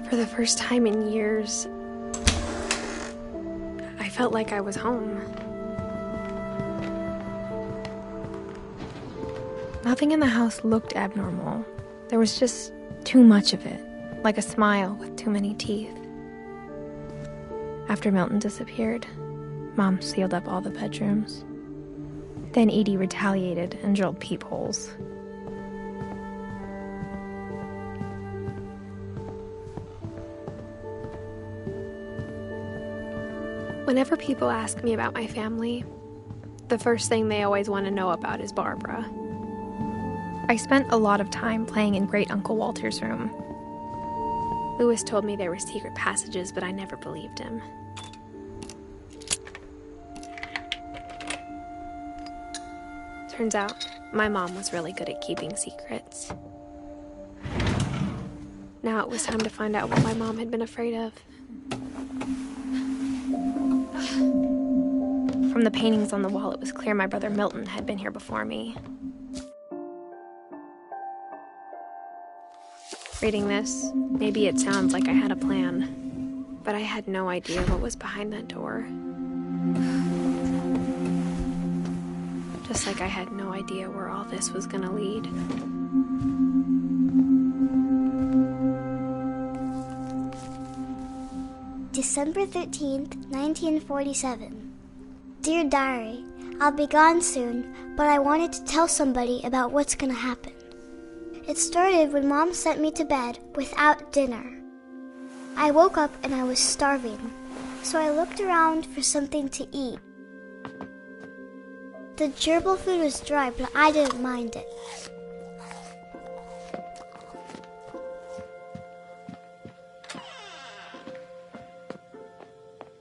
For the first time in years, I felt like I was home. Nothing in the house looked abnormal. There was just too much of it, like a smile with too many teeth. After Milton disappeared, Mom sealed up all the bedrooms. Then Edie retaliated and drilled peepholes. Whenever people ask me about my family, the first thing they always want to know about is Barbara. I spent a lot of time playing in Great Uncle Walter's room. Louis told me there were secret passages, but I never believed him. Turns out, my mom was really good at keeping secrets. Now it was time to find out what my mom had been afraid of. From the paintings on the wall, it was clear my brother Milton had been here before me. Reading this, maybe it sounds like I had a plan, but I had no idea what was behind that door. Just like I had no idea where all this was gonna lead. December 13th, 1947. Dear Diary, I'll be gone soon, but I wanted to tell somebody about what's gonna happen. It started when Mom sent me to bed without dinner. I woke up and I was starving, so I looked around for something to eat. The gerbil food was dry, but I didn't mind it.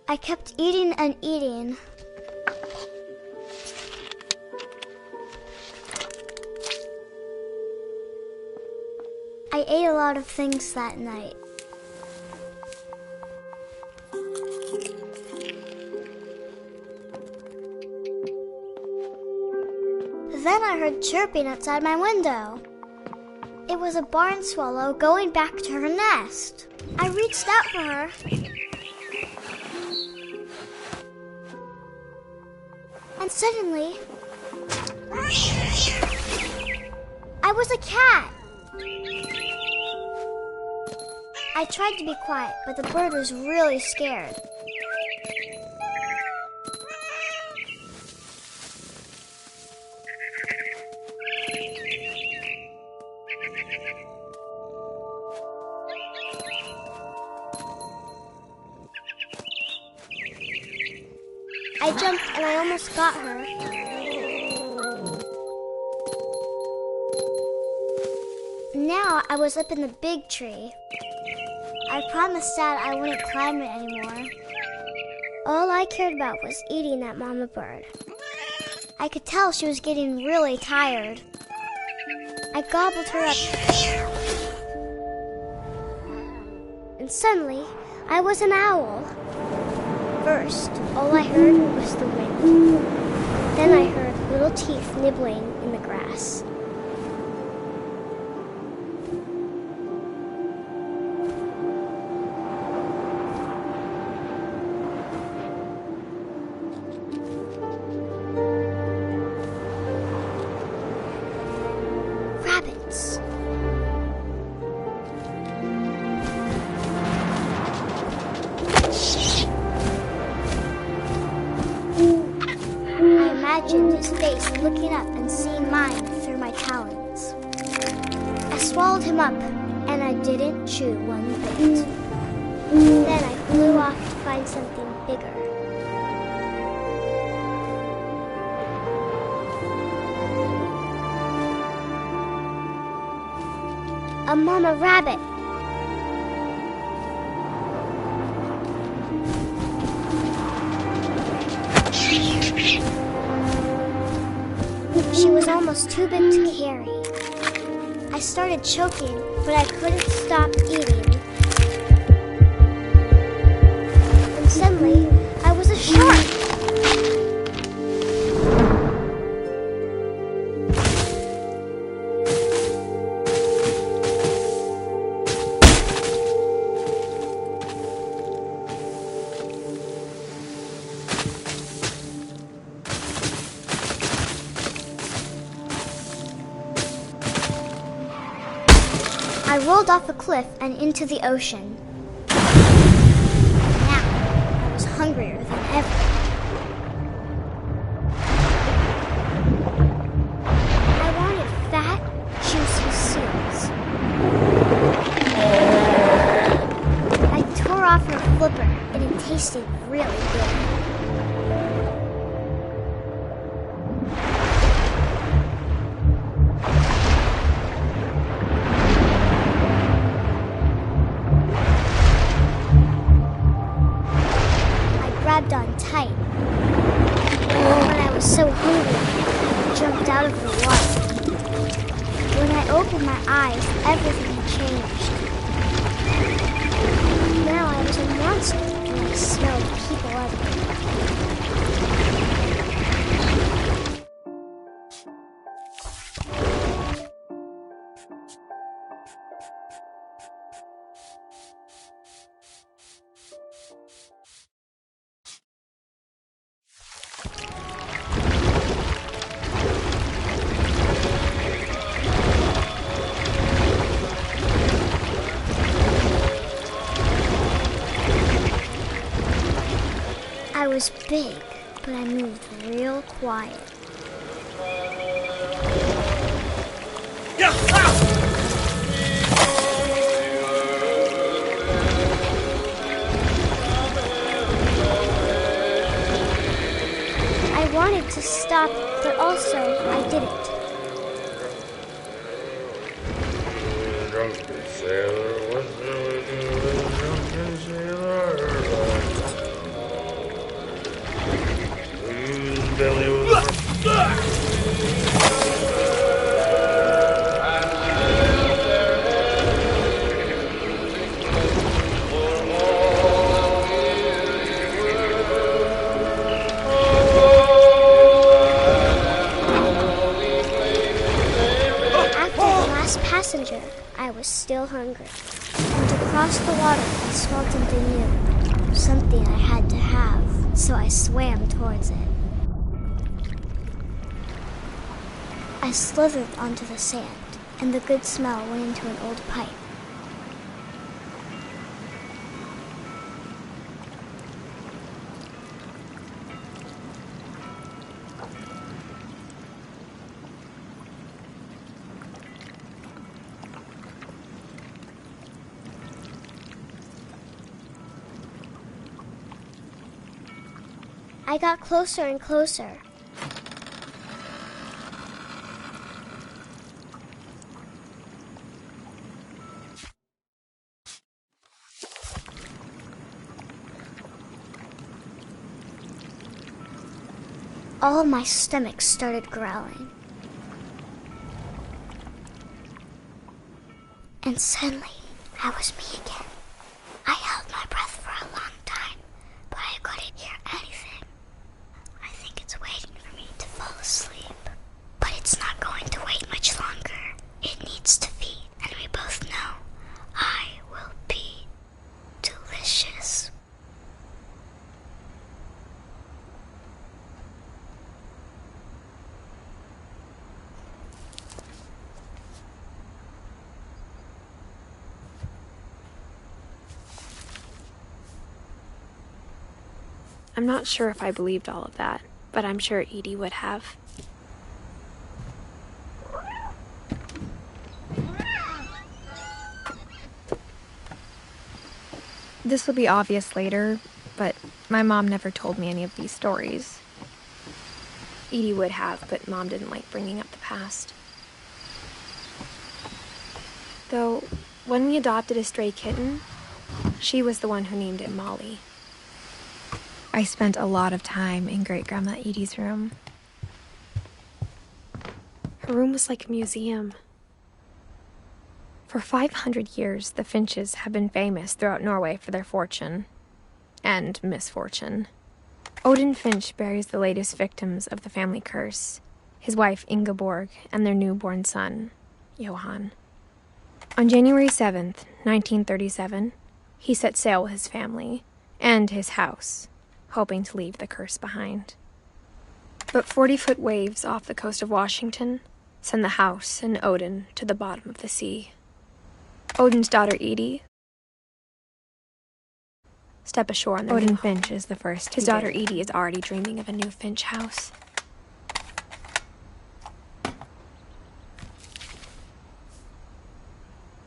I kept eating and eating. I ate a lot of things that night. Then I heard chirping outside my window. It was a barn swallow going back to her nest. I reached out for her. And suddenly, I was a cat. I tried to be quiet, but the bird was really scared. I jumped and I almost got her. Now I was up in the big tree. I promised Dad I wouldn't climb it anymore. All I cared about was eating that mama bird. I could tell she was getting really tired. I gobbled her up. And suddenly, I was an owl. First, all I heard was the wind. Then I heard little teeth nibbling in the grass. Rabbits. I imagined his face looking up and seeing mine through my talons. I swallowed him up, and I didn't chew one bit. Then I flew off to find something bigger. A mama rabbit. She was almost too big to carry. I started choking, but I couldn't stop eating. And suddenly, I was a shark. I rolled off a cliff and into the ocean. Now, I was hungrier than ever. I wanted fat, juicy seals. I tore off her flipper, and it tasted really good. Grabbed on tight. When I was so hungry, I jumped out of the water. When I opened my eyes, everything had changed. Now I was a monster, and I smelled people everywhere. I was big, but I moved real quiet. I wanted to stop, but also I didn't. Drunken sailor, what shall we do with a drunken sailor? Whose belly was passenger, I was still hungry. And to cross the water, I smelled something new. Something I had to have, so I swam towards it. I slithered onto the sand, and the good smell went into an old pipe. I got closer and closer. All of my stomach started growling. And suddenly, I was me again. I held my breath for a long time, but I couldn't hear anything. I think it's waiting for me to fall asleep. But it's not going to wait much longer. It needs to feed, and we both know I will be delicious. I'm not sure if I believed all of that, but I'm sure Edie would have. This will be obvious later, but my mom never told me any of these stories. Edie would have, but Mom didn't like bringing up the past. Though, when we adopted a stray kitten, she was the one who named it Molly. I spent a lot of time in Great-Grandma Edie's room. Her room was like a museum. For 500 years, the Finches have been famous throughout Norway for their fortune and misfortune. Odin Finch buries the latest victims of the family curse, his wife Ingeborg and their newborn son, Johan. On January 7th, 1937, he set sail with his family and his house, hoping to leave the curse behind. But 40-foot waves off the coast of Washington send the house and Odin to the bottom of the sea. Odin's daughter Edith step ashore on the Odin Finch is the first. His daughter Edith is already dreaming of a new Finch house.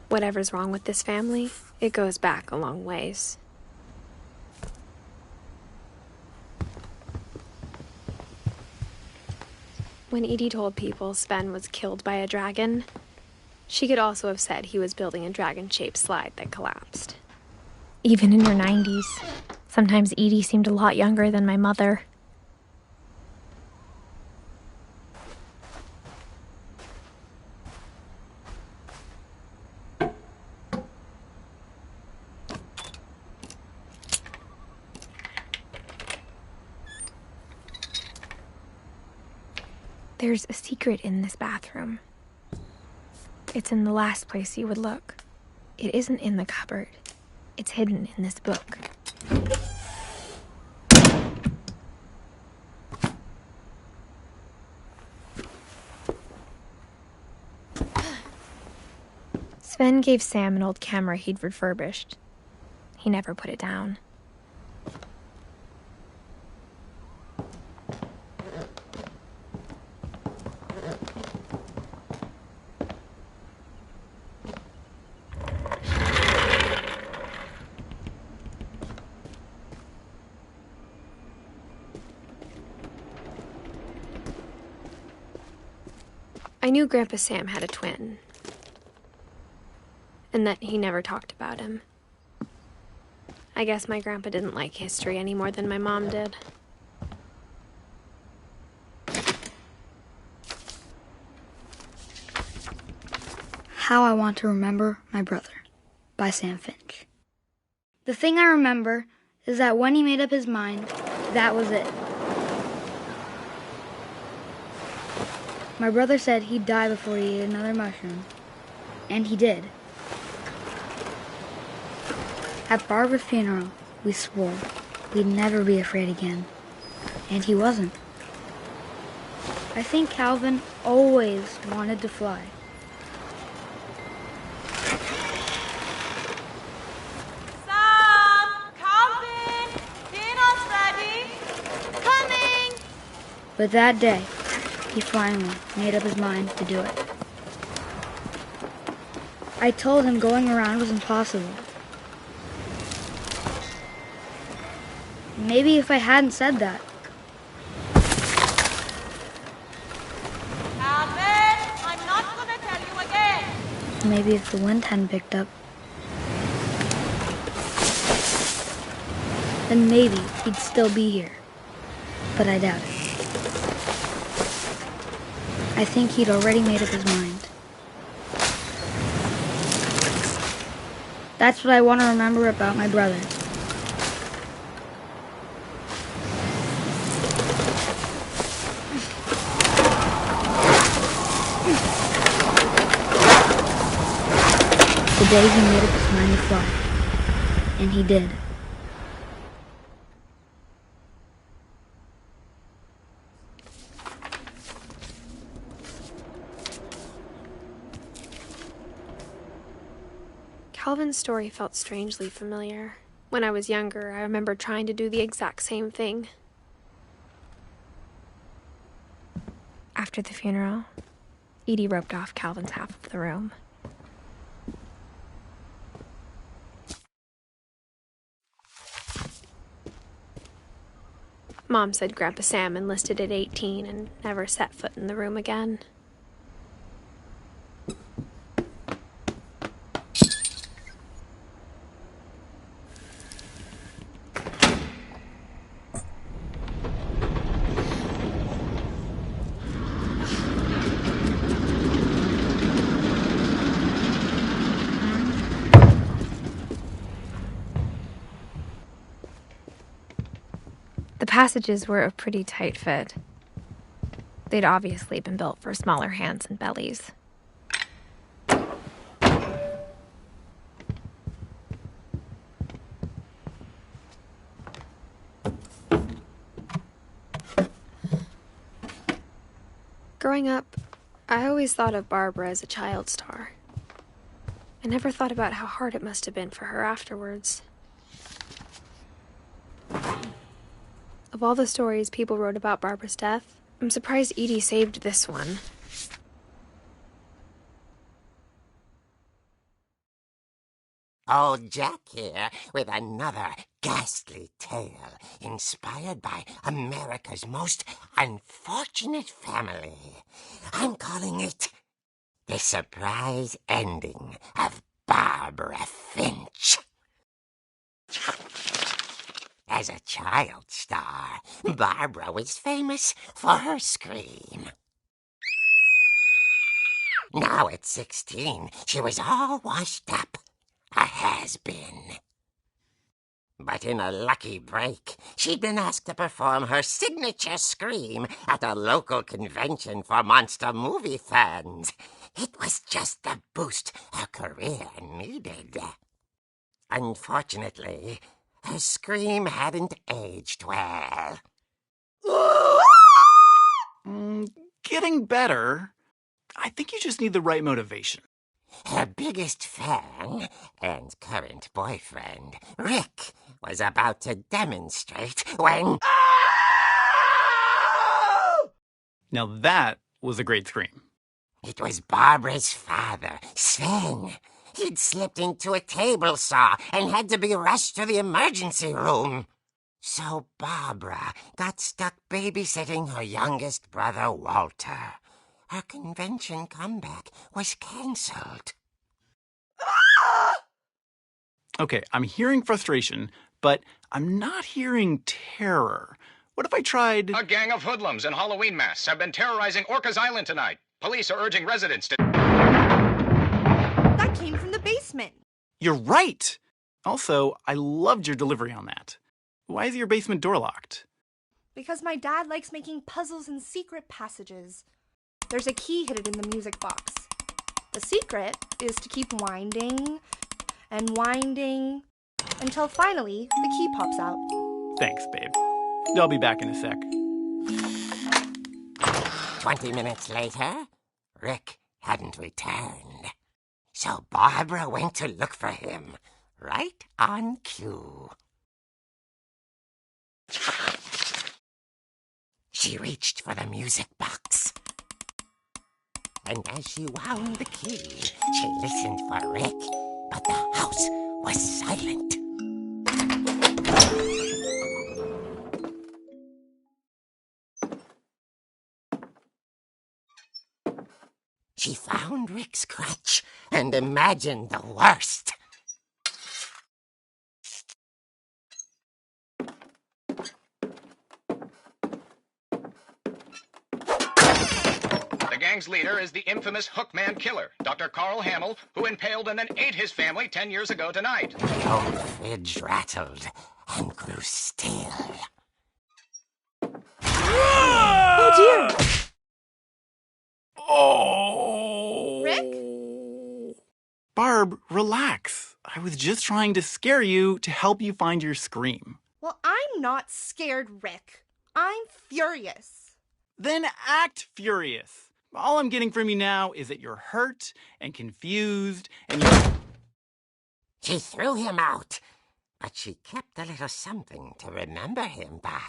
Whatever's wrong with this family, it goes back a long ways. When Edie told people Sven was killed by a dragon, she could also have said he was building a dragon-shaped slide that collapsed. Even in her 90s, sometimes Edie seemed a lot younger than my mother. There's a secret in this bathroom. It's in the last place you would look. It isn't in the cupboard. It's hidden in this book. Sven gave Sam an old camera he'd refurbished. He never put it down. I knew Grandpa Sam had a twin, and that he never talked about him. I guess my grandpa didn't like history any more than my mom did. How I Want to Remember My Brother by Sam Finch. The thing I remember is that when he made up his mind, that was it. My brother said he'd die before he ate another mushroom, and he did. At Barbara's funeral, we swore we'd never be afraid again, and he wasn't. I think Calvin always wanted to fly. Sam! Calvin! Dinner's ready! Coming! But that day, he finally made up his mind to do it. I told him going around was impossible. Maybe if I hadn't said that. Calvin, I'm not gonna tell you again. Maybe if the wind hadn't picked up. Then maybe he'd still be here. But I doubt it. I think he'd already made up his mind. That's what I want to remember about my brother. The day he made up his mind to fly. And he did. Calvin's story felt strangely familiar. When I was younger, I remember trying to do the exact same thing. After the funeral, Edie roped off Calvin's half of the room. Mom said Grandpa Sam enlisted at 18 and never set foot in the room again. The passages were a pretty tight fit. They'd obviously been built for smaller hands and bellies. Growing up, I always thought of Barbara as a child star. I never thought about how hard it must have been for her afterwards. Of all the stories people wrote about Barbara's death, I'm surprised Edie saved this one. Old Jack here with another ghastly tale inspired by America's most unfortunate family. I'm calling it The Surprise Ending of Barbara Finch. As a child star, Barbara was famous for her scream. Now at 16, she was all washed up. A has-been. But in a lucky break, she'd been asked to perform her signature scream at a local convention for monster movie fans. It was just the boost her career needed. Unfortunately, her scream hadn't aged well. Getting better. I think you just need the right motivation. Her biggest fan and current boyfriend, Rick, was about to demonstrate when... Now that was a great scream. It was Barbara's father, Sven. He'd slipped into a table saw and had to be rushed to the emergency room. So Barbara got stuck babysitting her youngest brother, Walter. Her convention comeback was cancelled. Okay, I'm hearing frustration, but I'm not hearing terror. What if I tried... A gang of hoodlums in Halloween masks have been terrorizing Orcas Island tonight. Police are urging residents to... That came from the basement. You're right! Also, I loved your delivery on that. Why is your basement door locked? Because my dad likes making puzzles and secret passages. There's a key hidden in the music box. The secret is to keep winding and winding until finally the key pops out. Thanks, babe. I'll be back in a sec. 20 minutes later, Rick hadn't returned. So Barbara went to look for him, right on cue. She reached for the music box. And as she wound the key, she listened for Rick, but the house was silent. She found Rick's crutch and imagined the worst. The gang's leader is the infamous Hookman killer, Dr. Carl Hamill, who impaled and then ate his family 10 years ago tonight. The old fridge rattled and grew still. Oh dear! Oh! Rick? Barb, relax. I was just trying to scare you to help you find your scream. Well, I'm not scared, Rick. I'm furious. Then act furious. All I'm getting from you now is that you're hurt and confused and you're... She threw him out, but she kept a little something to remember him by.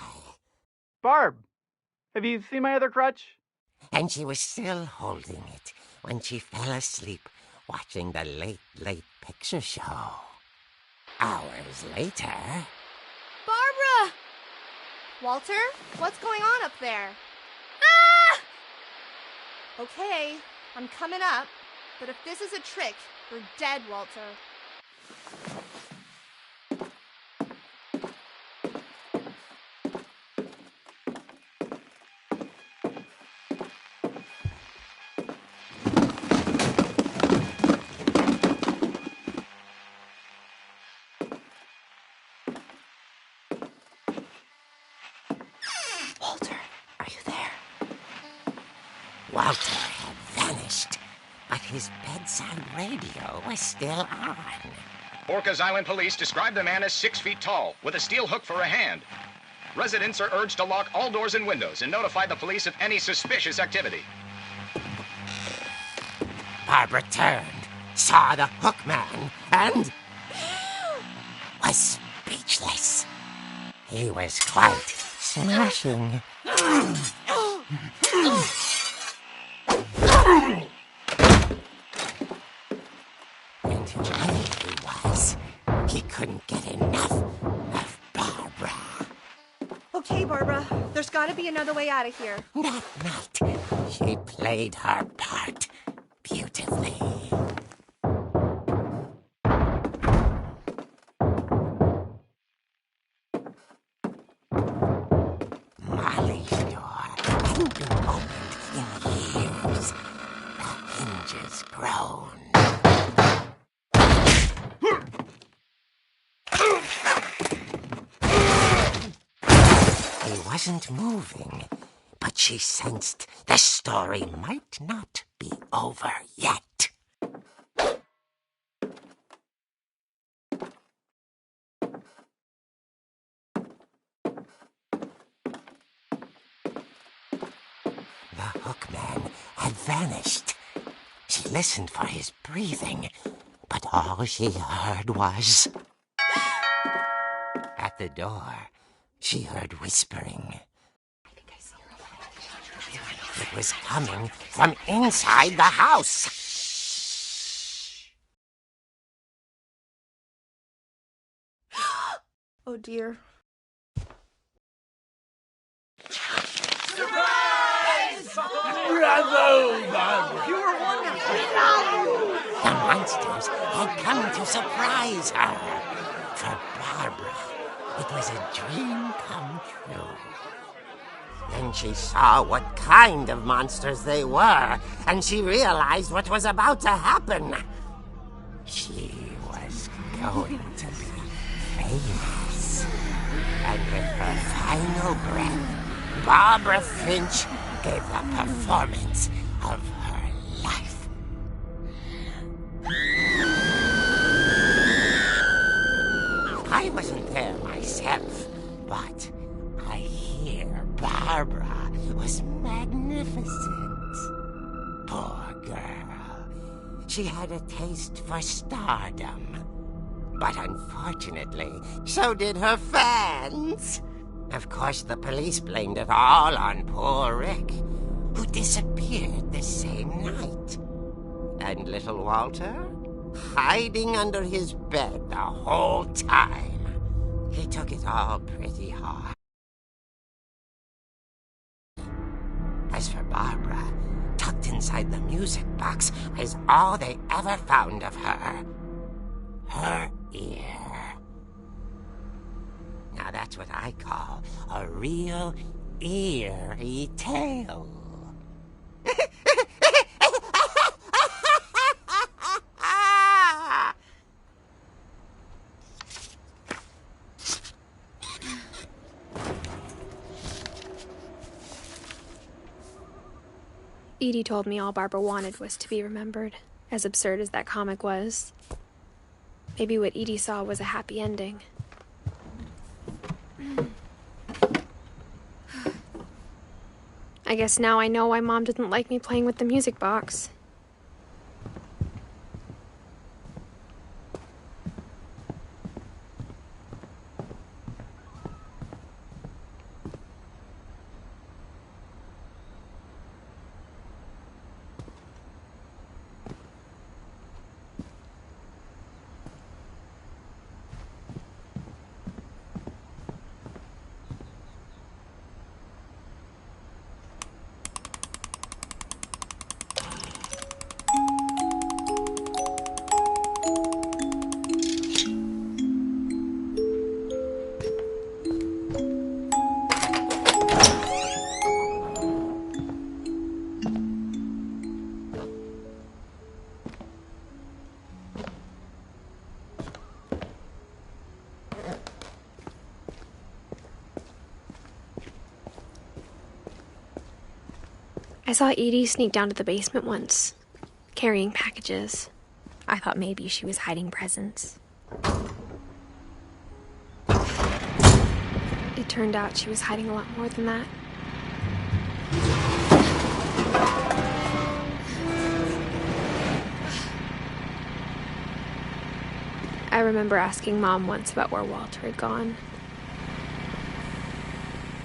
Barb, have you seen my other crutch? And she was still holding it when she fell asleep watching the late picture show. Hours later... Barbara! Walter, what's going on up there? Okay, I'm coming up, but if this is a trick, we're dead, Walter. Walter, are you there? Walter had vanished, but his bedside radio was still on. Orcas Island police describe the man as 6 feet tall, with a steel hook for a hand. Residents are urged to lock all doors and windows and notify the police of any suspicious activity. Barbara turned, saw the hook man and was speechless. He was quite smashing. And here he was. He couldn't get enough of Barbara. Okay, Barbara, there's gotta be another way out of here. That night, she played her part beautifully. Molly's door hadn't been opened in years. The hinges groaned. He wasn't moving, but she sensed the story might not be over yet. The hookman had vanished. She listened for his breathing, but all she heard was... At the door, she heard whispering. It was coming from inside the house. Oh dear. Bravo, Barbara! You were wonderful. The monsters had come to surprise her. For Barbara, it was a dream come true. Then she saw what kind of monsters they were, and she realized what was about to happen. She was going to be famous. And with her final breath, Barbara Finch gave the performance of her life. I wasn't there myself, but I hear Barbara was magnificent. Poor girl. She had a taste for stardom. But unfortunately, so did her fans. Of course, the police blamed it all on poor Rick, who disappeared the same night. And little Walter, hiding under his bed the whole time. He took it all pretty hard. As for Barbara, tucked inside the music box was all they ever found of her. Her ear. Now that's what I call a real eerie tale. Edie told me all Barbara wanted was to be remembered, as absurd as that comic was. Maybe what Edie saw was a happy ending. I guess now I know why Mom didn't like me playing with the music box. I saw Edie sneak down to the basement once, carrying packages. I thought maybe she was hiding presents. It turned out she was hiding a lot more than that. I remember asking Mom once about where Walter had gone.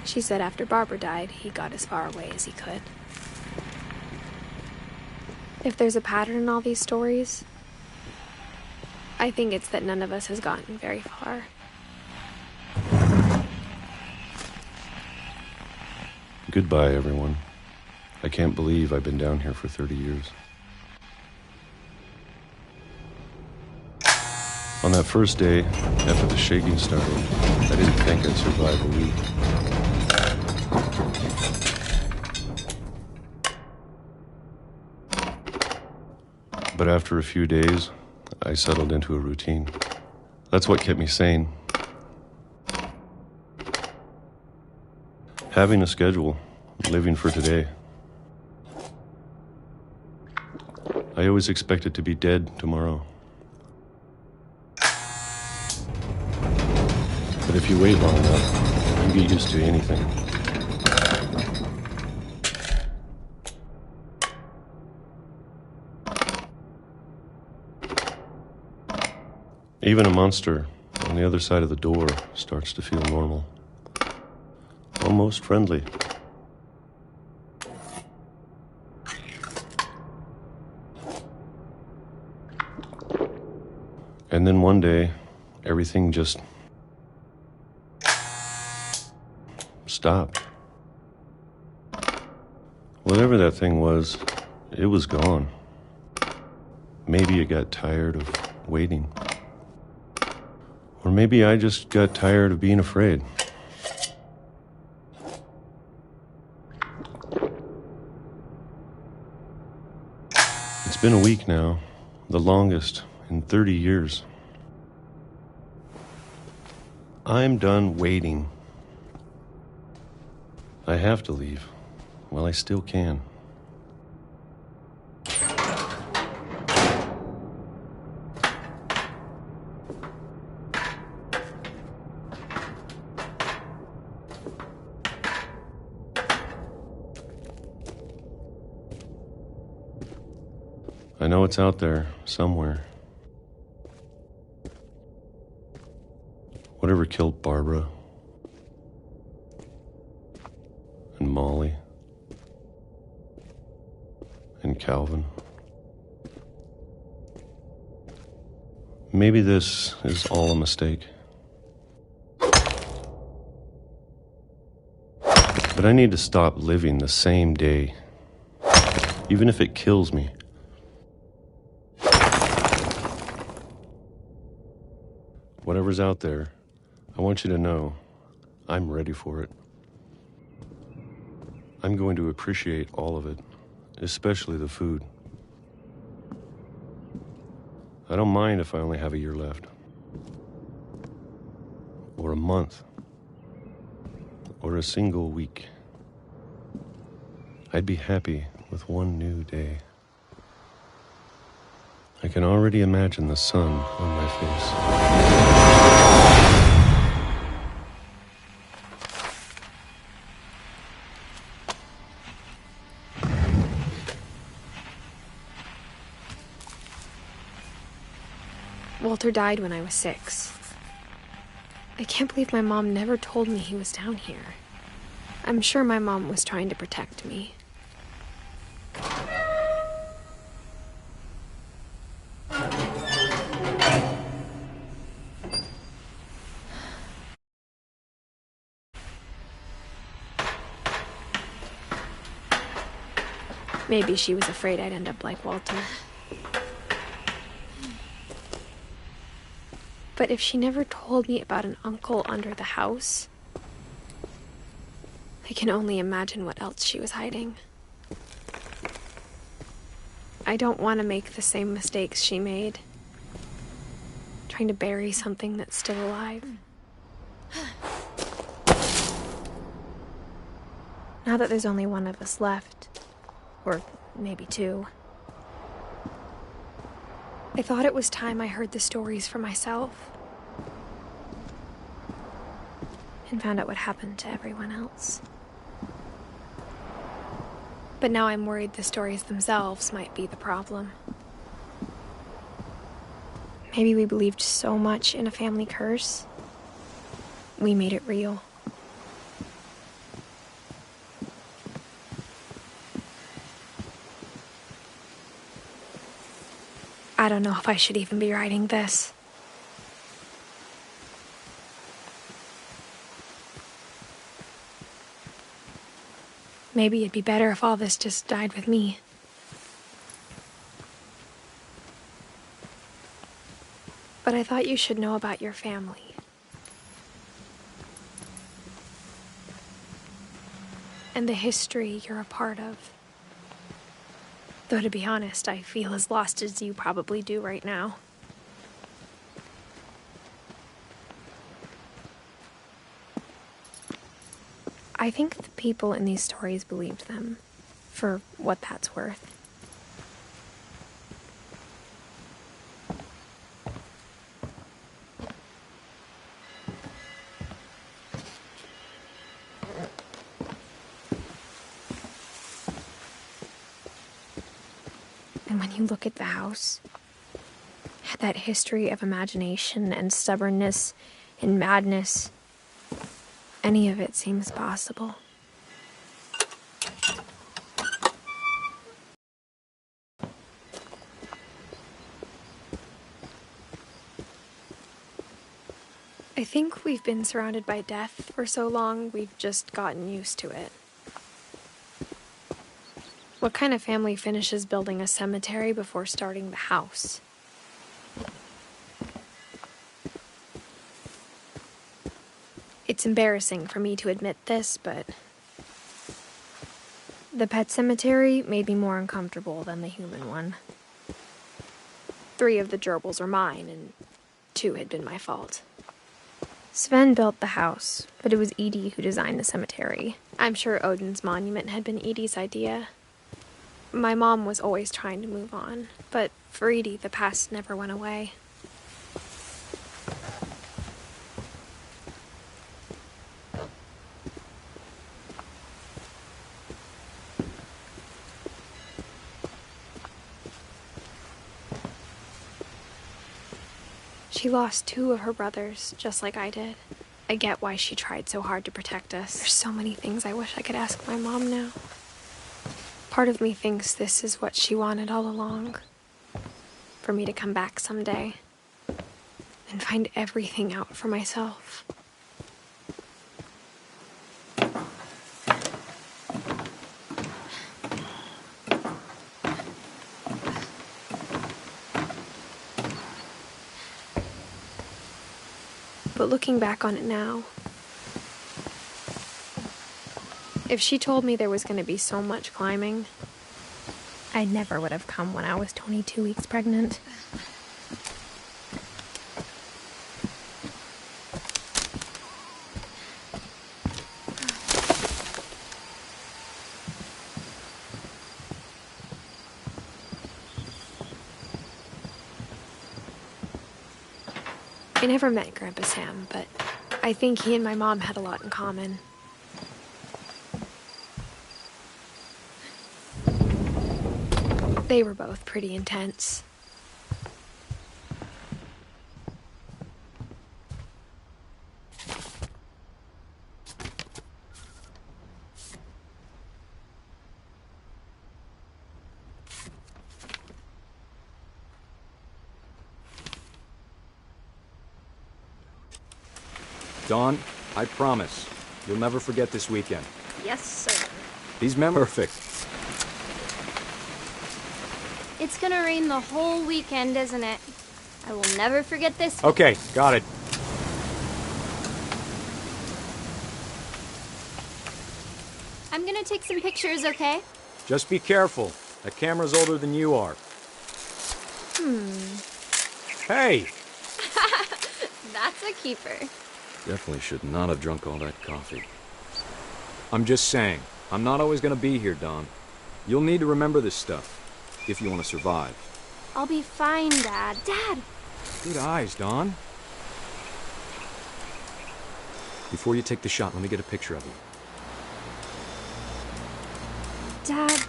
She said after Barbara died, he got as far away as he could. If there's a pattern in all these stories, I think it's that none of us has gotten very far. Goodbye, everyone. I can't believe I've been down here for 30 years. On that first day, after the shaking started, I didn't think I'd survive a week. But after a few days, I settled into a routine. That's what kept me sane. Having a schedule, living for today. I always expected to be dead tomorrow. But if you wait long enough, you get used to anything. Even a monster on the other side of the door starts to feel normal. Almost friendly. And then one day, everything just stopped. Whatever that thing was, it was gone. Maybe it got tired of waiting. Or maybe I just got tired of being afraid. It's been a week now, the longest in 30 years. I'm done waiting. I have to leave while I still can. I know it's out there somewhere. Whatever killed Barbara and Molly and Calvin. Maybe this is all a mistake. But I need to stop living the same day, even if it kills me. Whatever's out there, I want you to know I'm ready for it. I'm going to appreciate all of it, especially the food. I don't mind if I only have a year left, or a month, or a single week. I'd be happy with one new day. I can already imagine the sun on my face. Walter died when I was 6. I can't believe my mom never told me he was down here. I'm sure my mom was trying to protect me. Maybe she was afraid I'd end up like Walter. But if she never told me about an uncle under the house, I can only imagine what else she was hiding. I don't want to make the same mistakes she made, trying to bury something that's still alive. Now that there's only one of us left, or maybe 2, I thought it was time I heard the stories for myself and found out what happened to everyone else. But now I'm worried the stories themselves might be the problem. Maybe we believed so much in a family curse, we made it real. I don't know if I should even be writing this. Maybe it'd be better if all this just died with me. But I thought you should know about your family. And the history you're a part of. Though to be honest, I feel as lost as you probably do right now. I think the people in these stories believed them, for what that's worth. And when you look at the house, that history of imagination and stubbornness and madness, any of it seems possible. I think we've been surrounded by death for so long, we've just gotten used to it. What kind of family finishes building a cemetery before starting the house? It's embarrassing for me to admit this, but the pet cemetery made me more uncomfortable than the human one. 3 of the gerbils are mine, and 2 had been my fault. Sven built the house, but it was Edie who designed the cemetery. I'm sure Odin's monument had been Edie's idea. My mom was always trying to move on, but for Edie, the past never went away. She lost 2 of her brothers, just like I did. I get why she tried so hard to protect us. There's so many things I wish I could ask my mom now. Part of me thinks this is what she wanted all along. For me to come back someday and find everything out for myself. But looking back on it now, if she told me there was going to be so much climbing, I never would have come when I was 22 weeks pregnant. I never met Grandpa Sam, but I think he and my mom had a lot in common. They were both pretty intense. Dawn, I promise, you'll never forget this weekend. Yes, sir. These memories... Perfect. It's gonna rain the whole weekend, isn't it? I will never forget this. Okay, got it. I'm gonna take some pictures, okay? Just be careful. That camera's older than you are. Hey! That's a keeper. Definitely should not have drunk all that coffee. I'm just saying, I'm not always gonna be here, Dawn. You'll need to remember this stuff, if you want to survive. I'll be fine, Dad. Dad! Good eyes, Dawn. Before you take the shot, let me get a picture of you. Dad.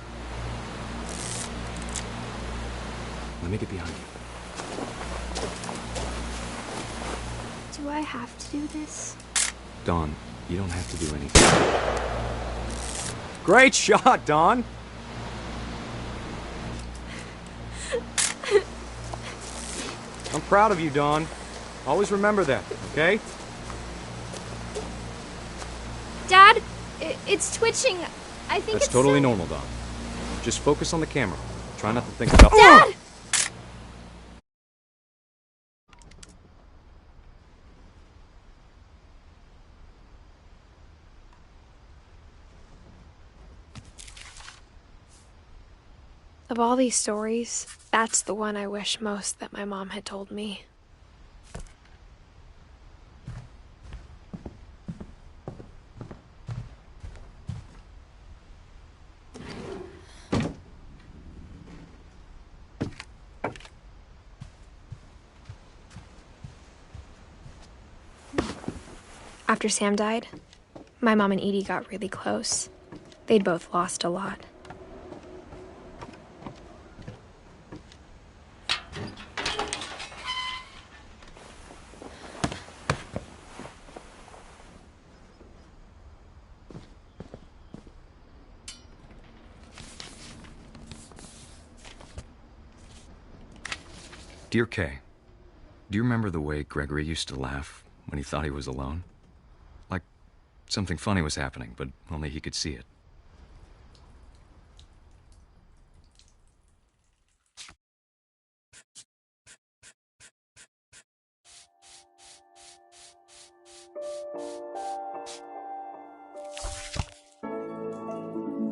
Let me get behind you. Do I have to do this? Dawn, you don't have to do anything. Great shot, Dawn! I'm proud of you, Dawn. Always remember that, okay? Dad, it's twitching. I think That's it's totally normal, Dawn. Just focus on the camera. Try not to think about— Dad! Of all these stories, that's the one I wish most that my mom had told me. After Sam died, my mom and Edie got really close. They'd both lost a lot. Dear Kay, do you remember the way Gregory used to laugh when he thought he was alone? Like something funny was happening, but only he could see it.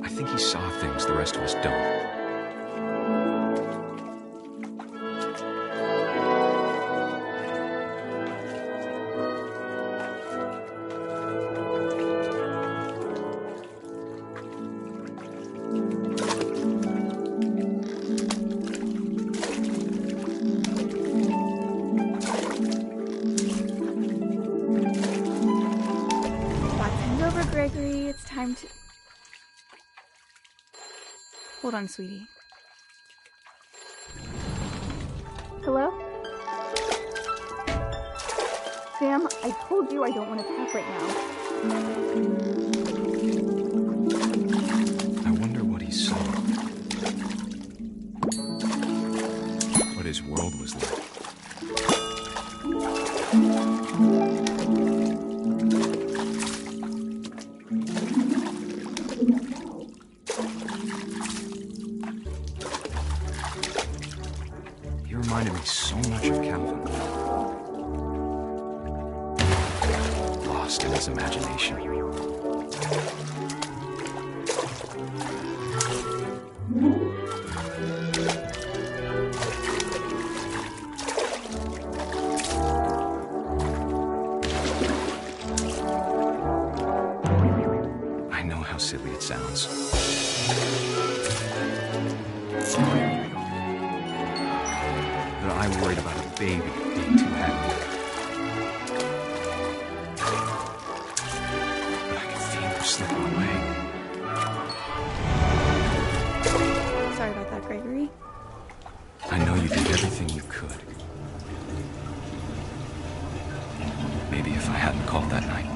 I think he saw things the rest of us don't. Gregory, it's time to... Hold on, sweetie. Hello? Sam, I told you I don't want to talk right now. I wonder what he saw. What his world was like. He reminded me so much of Calvin. Lost in his imagination. I know how silly it sounds. That I worried about a baby being too happy. But I could feel her slipping away. Sorry about that, Gregory. I know you did everything you could. Maybe if I hadn't called that night.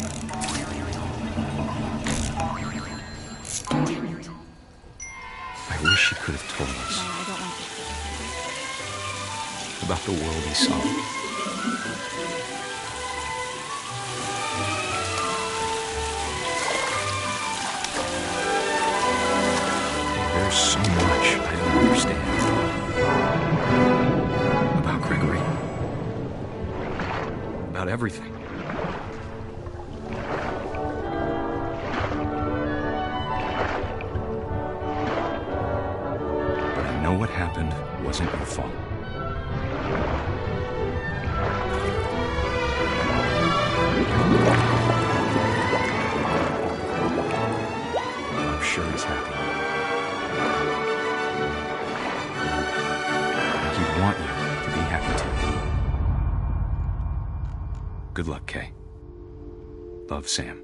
I wish he could have told us. No, I don't want to. About the world he saw. There's so much I don't understand. About Gregory. About everything. But I know what happened wasn't your fault. I'm sure he's happy. He'd want you to be happy too. Good luck, Kay. Love, Sam.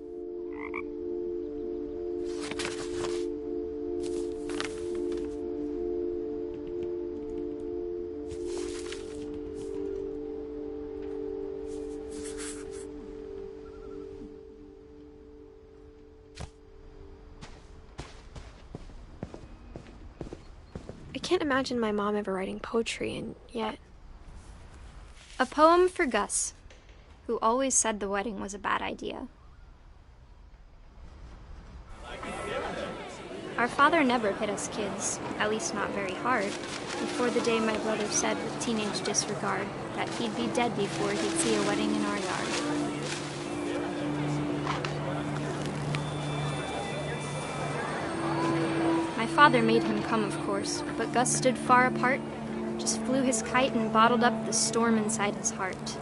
can't imagine my mom ever writing poetry, and yet... A poem for Gus, who always said the wedding was a bad idea. Our father never hit us kids, at least not very hard, before the day my brother said with teenage disregard that he'd be dead before he'd see a wedding in our yard. My father made him come, of course, but Gus stood far apart, just flew his kite and bottled up the storm inside his heart.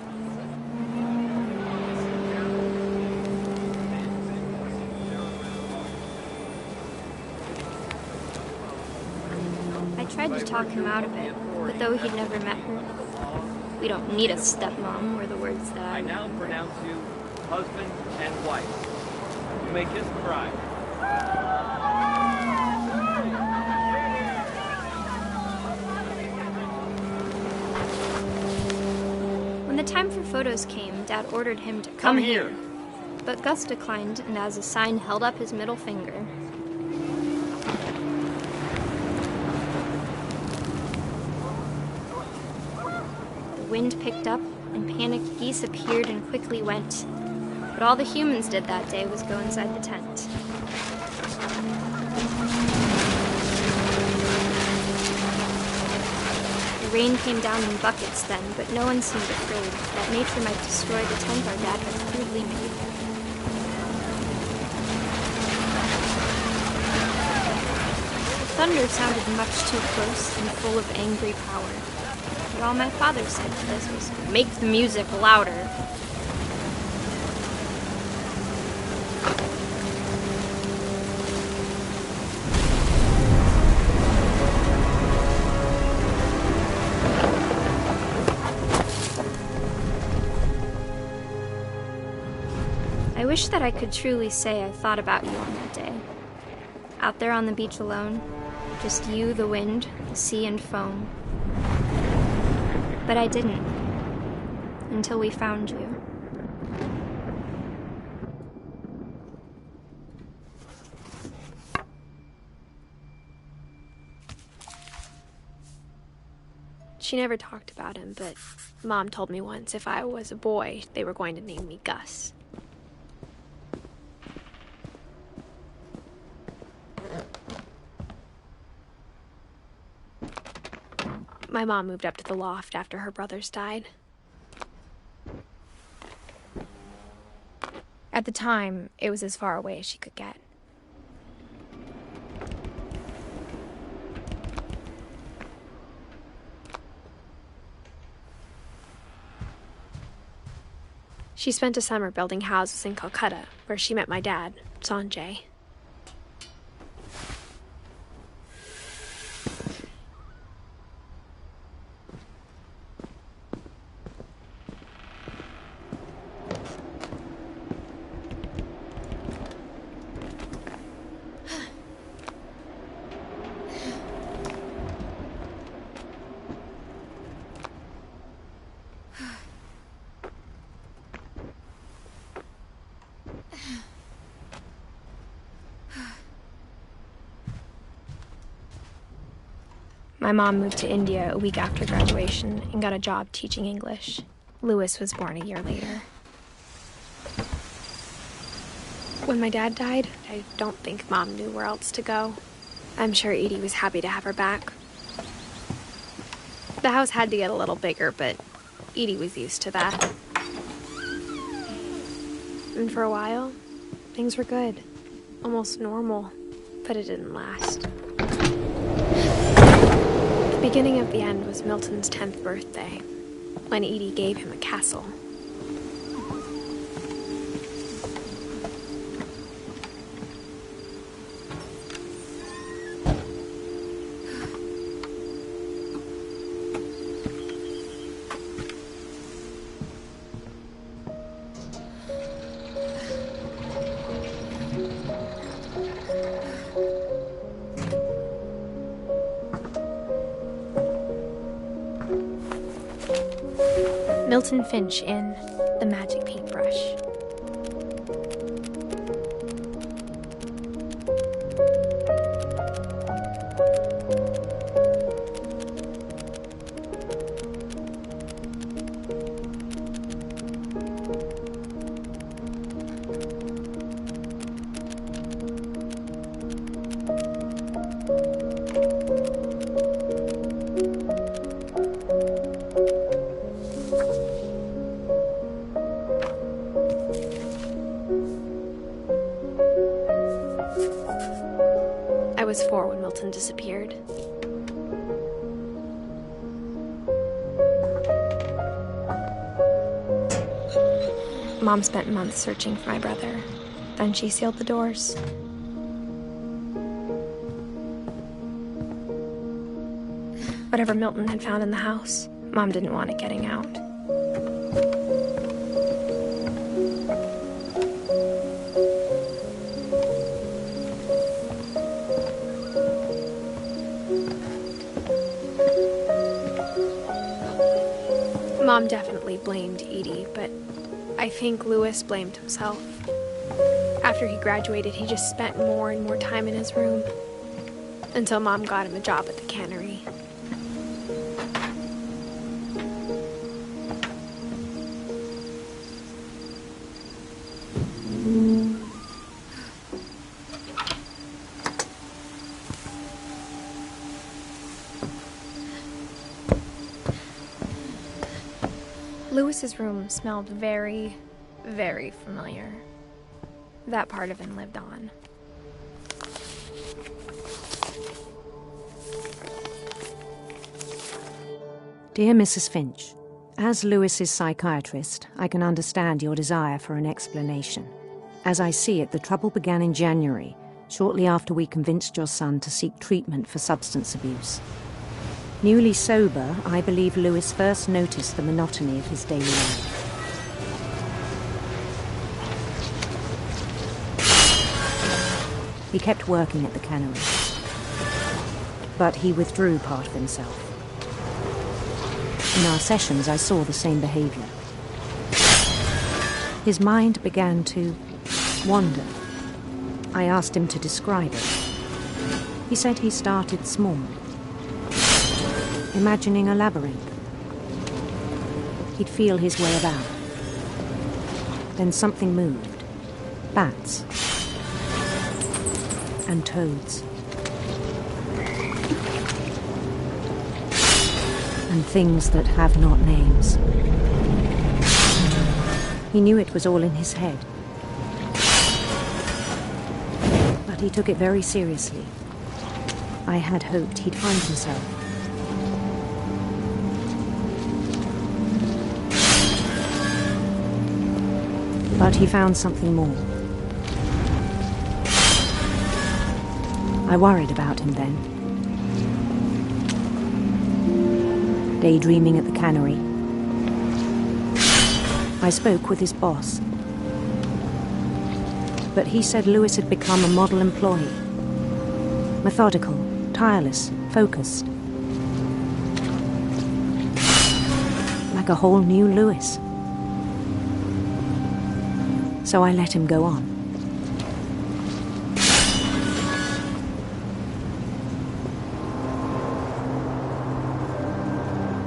I tried to talk him out of it, but though he'd never met her, "We don't need a stepmom," were the words that I now pronounce you husband and wife. You may kiss the bride. When the time for photos came, Dad ordered him to come here. But Gus declined, and as a sign held up his middle finger. The wind picked up, and panicked geese appeared and quickly went. But all the humans did that day was go inside the tent. The rain came down in buckets then, but no one seemed afraid that nature might destroy the tent our dad had crudely made. The thunder sounded much too close and full of angry power. But all my father said to this was, "Make the music louder." I wish that I could truly say I thought about you on that day. Out there on the beach alone, just you, the wind, the sea, and foam. But I didn't, until we found you. She never talked about him, but Mom told me once if I was a boy, they were going to name me Gus. My mom moved up to the loft after her brothers died. At the time, it was as far away as she could get. She spent a summer building houses in Calcutta, where she met my dad, Sanjay. My mom moved to India a week after graduation and got a job teaching English. Louis was born a year later. When my dad died, I don't think Mom knew where else to go. I'm sure Edie was happy to have her back. The house had to get a little bigger, but Edie was used to that. And for a while, things were good. Almost normal, but it didn't last. The beginning of the end was Milton's 10th birthday, when Edie gave him a castle. Milton Finch in The Magic Paintbrush. was 4 when Milton disappeared. Mom spent months searching for my brother. Then she sealed the doors. Whatever Milton had found in the house, Mom didn't want it getting out. Mom definitely blamed Edie, but I think Louis blamed himself. After he graduated, he just spent more and more time in his room, until Mom got him a job at the cannery. Louis's room smelled very, very familiar. That part of him lived on. Dear Mrs. Finch, as Louis's psychiatrist, I can understand your desire for an explanation. As I see it, the trouble began in January, shortly after we convinced your son to seek treatment for substance abuse. Newly sober, I believe Louis first noticed the monotony of his daily life. He kept working at the cannery, but he withdrew part of himself. In our sessions, I saw the same behavior. His mind began to wander. I asked him to describe it. He said he started small, imagining a labyrinth. He'd feel his way about. Then something moved. Bats. And toads. And things that have not names. He knew it was all in his head. But he took it very seriously. I had hoped he'd find himself. But he found something more. I worried about him then. Daydreaming at the cannery, I spoke with his boss. But he said Louis had become a model employee. Methodical, tireless, focused. Like a whole new Louis. So I let him go on.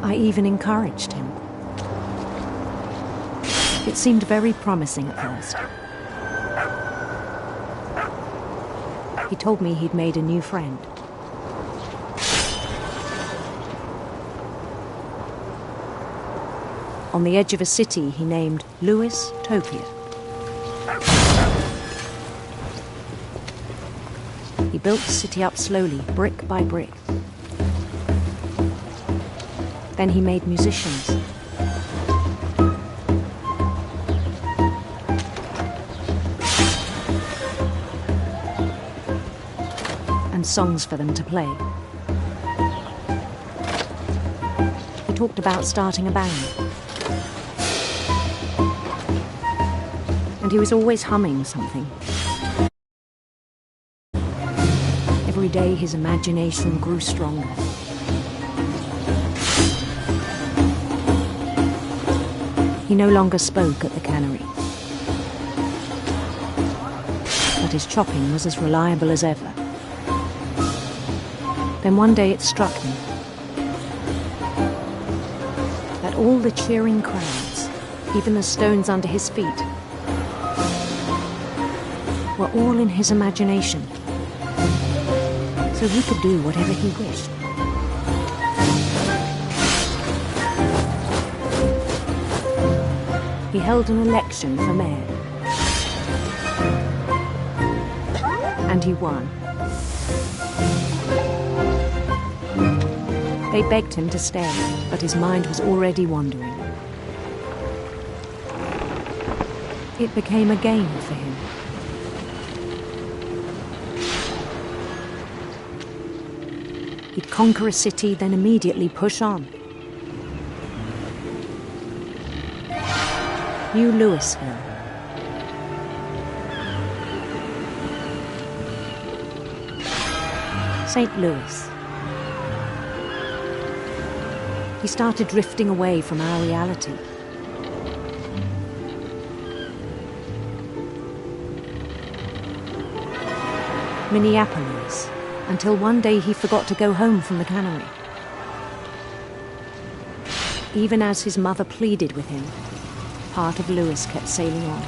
I even encouraged him. It seemed very promising at first. He told me he'd made a new friend. On the edge of a city he named Louis Topia. He built the city up slowly, brick by brick. Then he made musicians. And songs for them to play. He talked about starting a band. And he was always humming something. Every day his imagination grew stronger. He no longer spoke at the cannery. But his chopping was as reliable as ever. Then one day it struck me that all the cheering crowds, even the stones under his feet, were all in his imagination. So he could do whatever he wished. He held an election for mayor. And he won. They begged him to stay, but his mind was already wandering. It became a game for him. He'd conquer a city, then immediately push on. New Louisville. St. Louis. He started drifting away from our reality. Minneapolis, until one day he forgot to go home from the cannery. Even as his mother pleaded with him, part of Louis kept sailing on.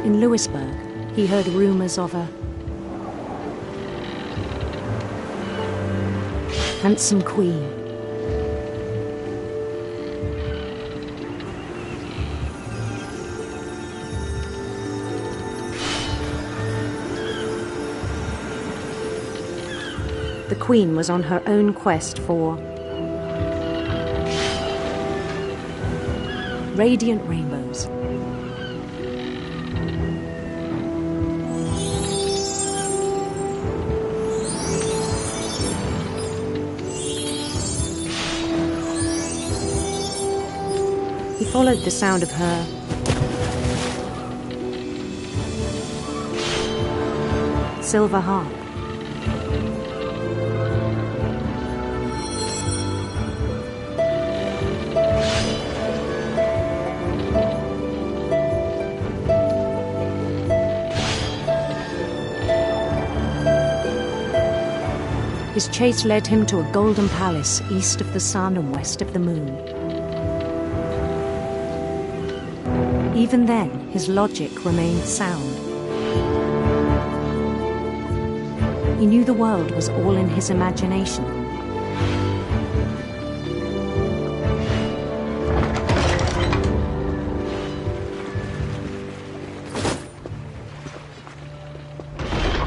In Louisburg, he heard rumors of a handsome queen. The queen was on her own quest for radiant rainbows. He followed the sound of her silver harp. His chase led him to a golden palace east of the sun and west of the moon. Even then, his logic remained sound. He knew the world was all in his imagination.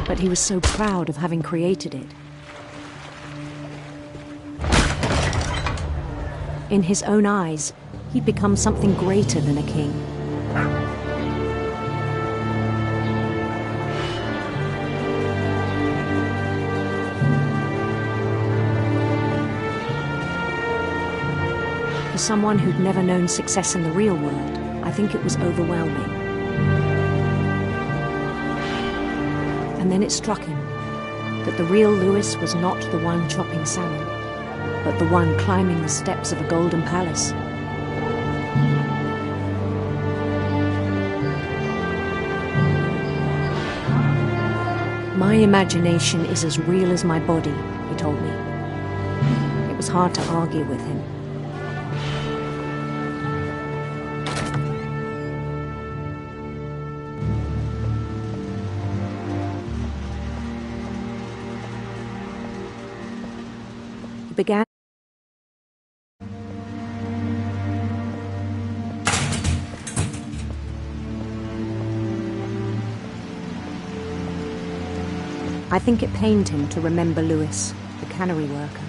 But he was so proud of having created it. In his own eyes, he'd become something greater than a king. For someone who'd never known success in the real world, I think it was overwhelming. And then it struck him that the real Louis was not the one chopping salmon, but the one climbing the steps of a golden palace. My imagination is as real as my body, he told me. It was hard to argue with him. He began I think it pained him to remember Louis, the cannery worker.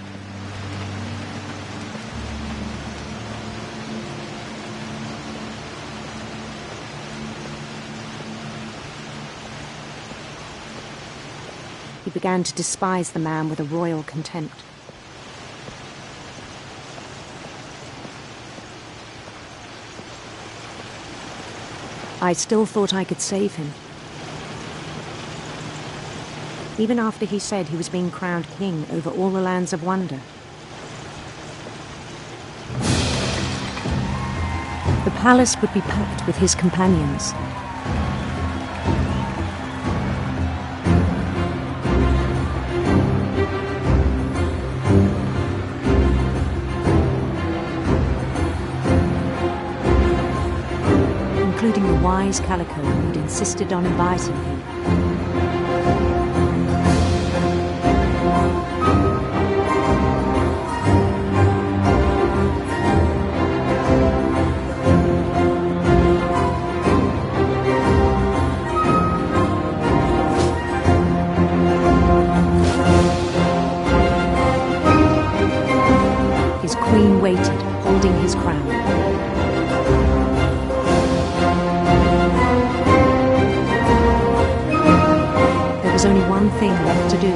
He began to despise the man with a royal contempt. I still thought I could save him. Even after he said he was being crowned king over all the lands of wonder. The palace would be packed with his companions. Including the wise Calico who'd insisted on inviting him. There's only one thing left to do.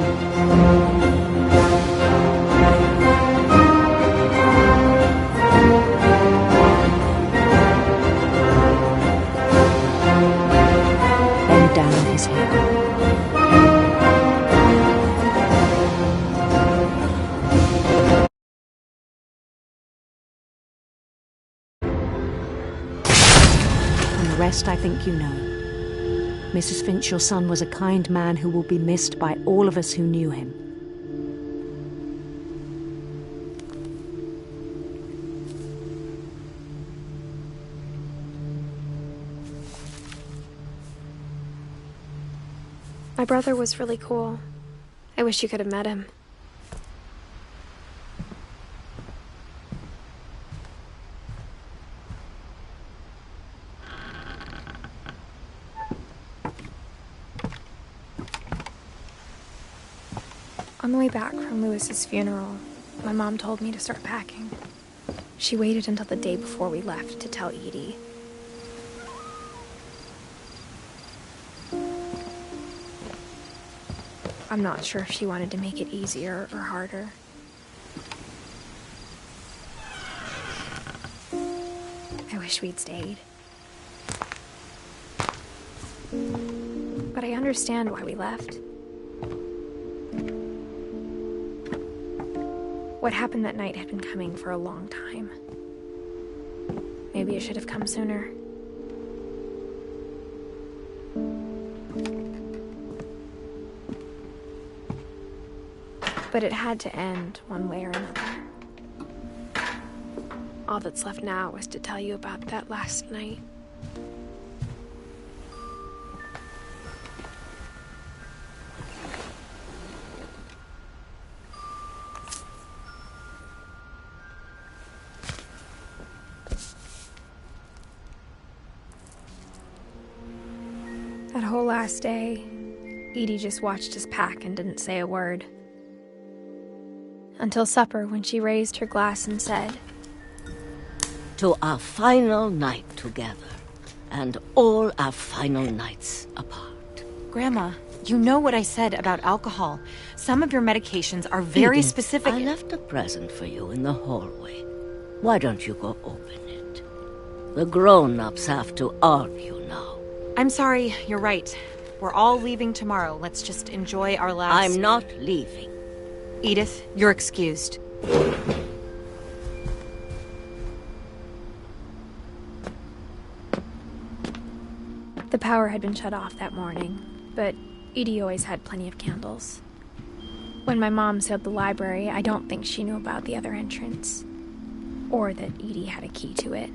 Bend down his head. And the rest I think you know. Mrs. Finch, your son was a kind man who will be missed by all of us who knew him. My brother was really cool. I wish you could have met him. On the way back from Lewis's funeral, my mom told me to start packing. She waited until the day before we left to tell Edie. I'm not sure if she wanted to make it easier or harder. I wish we'd stayed. But I understand why we left. What happened that night had been coming for a long time. Maybe it should have come sooner. But it had to end one way or another. All that's left now is to tell you about that last night. That whole last day, Edie just watched us pack and didn't say a word. Until supper, when she raised her glass and said, "To our final night together, and all our final nights apart." Grandma, you know what I said about alcohol. Some of your medications are very Edith, specific. I left a present for you in the hallway. Why don't you go open it? The grown-ups have to argue now. I'm sorry, you're right. We're all leaving tomorrow. Let's just enjoy our last... I'm not leaving. Edith, you're excused. The power had been shut off that morning, but Edie always had plenty of candles. When my mom sealed the library, I don't think she knew about the other entrance, or that Edie had a key to it.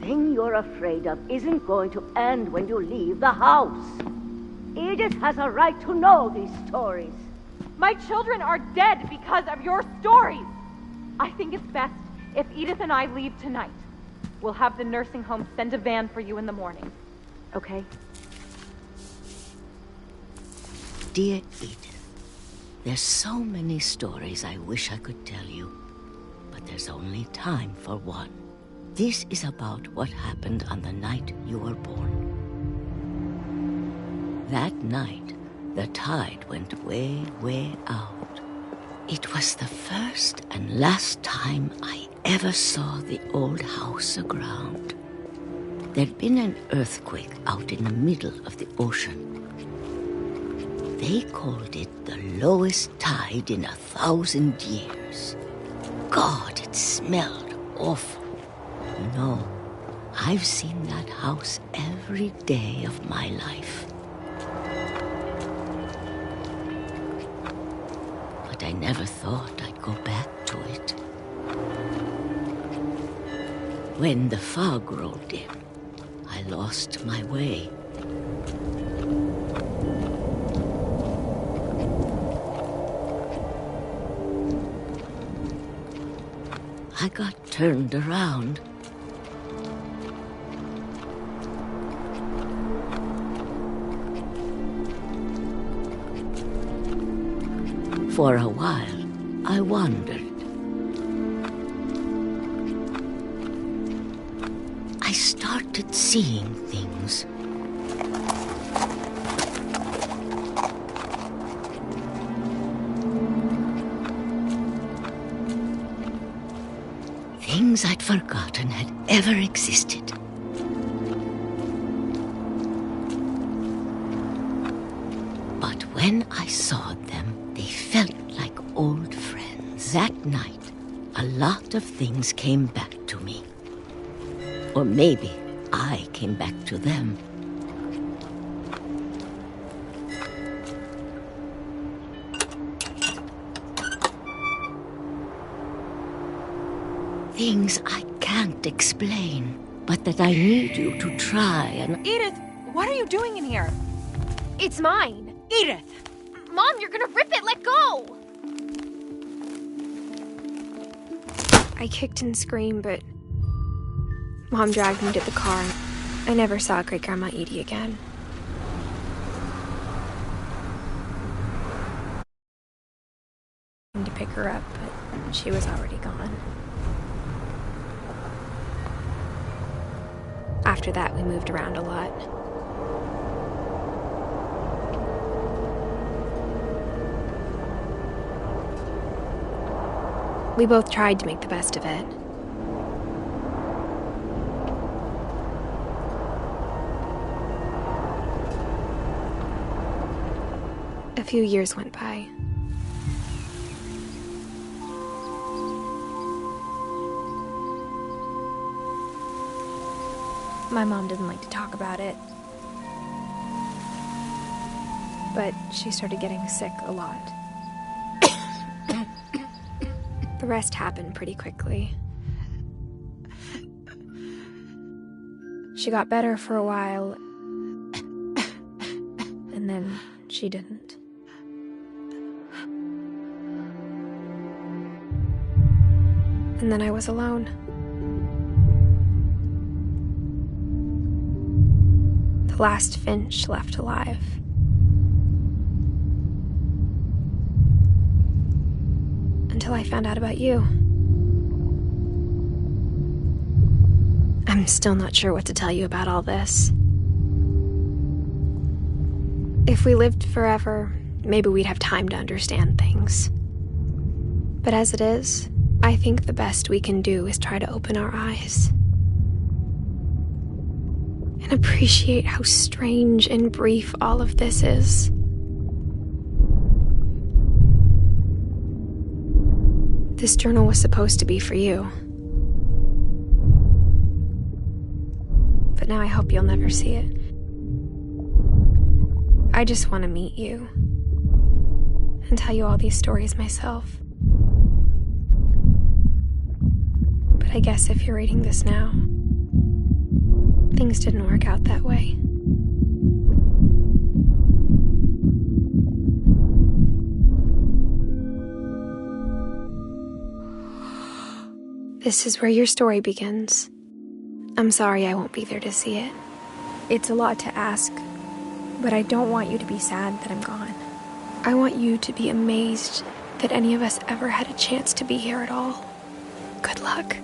Thing you're afraid of isn't going to end when you leave the house. Edith has a right to know these stories. My children are dead because of your stories. I think it's best if Edith and I leave tonight. We'll have the nursing home send a van for you in the morning. Okay? Dear Edith, there's so many stories I wish I could tell you, but there's only time for one. This is about what happened on the night you were born. That night, the tide went way, way out. It was the first and last time I ever saw the old house aground. There'd been an earthquake out in the middle of the ocean. They called it the lowest tide in 1,000 years. God, it smelled awful. No, I've seen that house every day of my life. But I never thought I'd go back to it. When the fog rolled in, I lost my way. I got turned around. For a while, I wondered. I started seeing things. Things I'd forgotten had ever existed. But when I saw them, they felt like old friends. That night, a lot of things came back to me. Or maybe I came back to them. Things I can't explain, but that I need you to try and... Edith, what are you doing in here? It's mine. Edith! Mom, you're gonna rip it! Let go! I kicked and screamed, but Mom dragged me to the car. I never saw Great-Grandma Edie again. To pick her up, but she was already gone. After that, we moved around a lot. We both tried to make the best of it. A few years went by. My mom didn't like to talk about it, but she started getting sick a lot. The rest happened pretty quickly. She got better for a while, and then she didn't. And then I was alone. The last Finch left alive. Until I found out about you. I'm still not sure what to tell you about all this. If we lived forever, maybe we'd have time to understand things. But as it is, I think the best we can do is try to open our eyes. And appreciate how strange and brief all of this is. This journal was supposed to be for you. But now I hope you'll never see it. I just want to meet you and tell you all these stories myself. But I guess if you're reading this now, things didn't work out that way. This is where your story begins. I'm sorry I won't be there to see it. It's a lot to ask, but I don't want you to be sad that I'm gone. I want you to be amazed that any of us ever had a chance to be here at all. Good luck.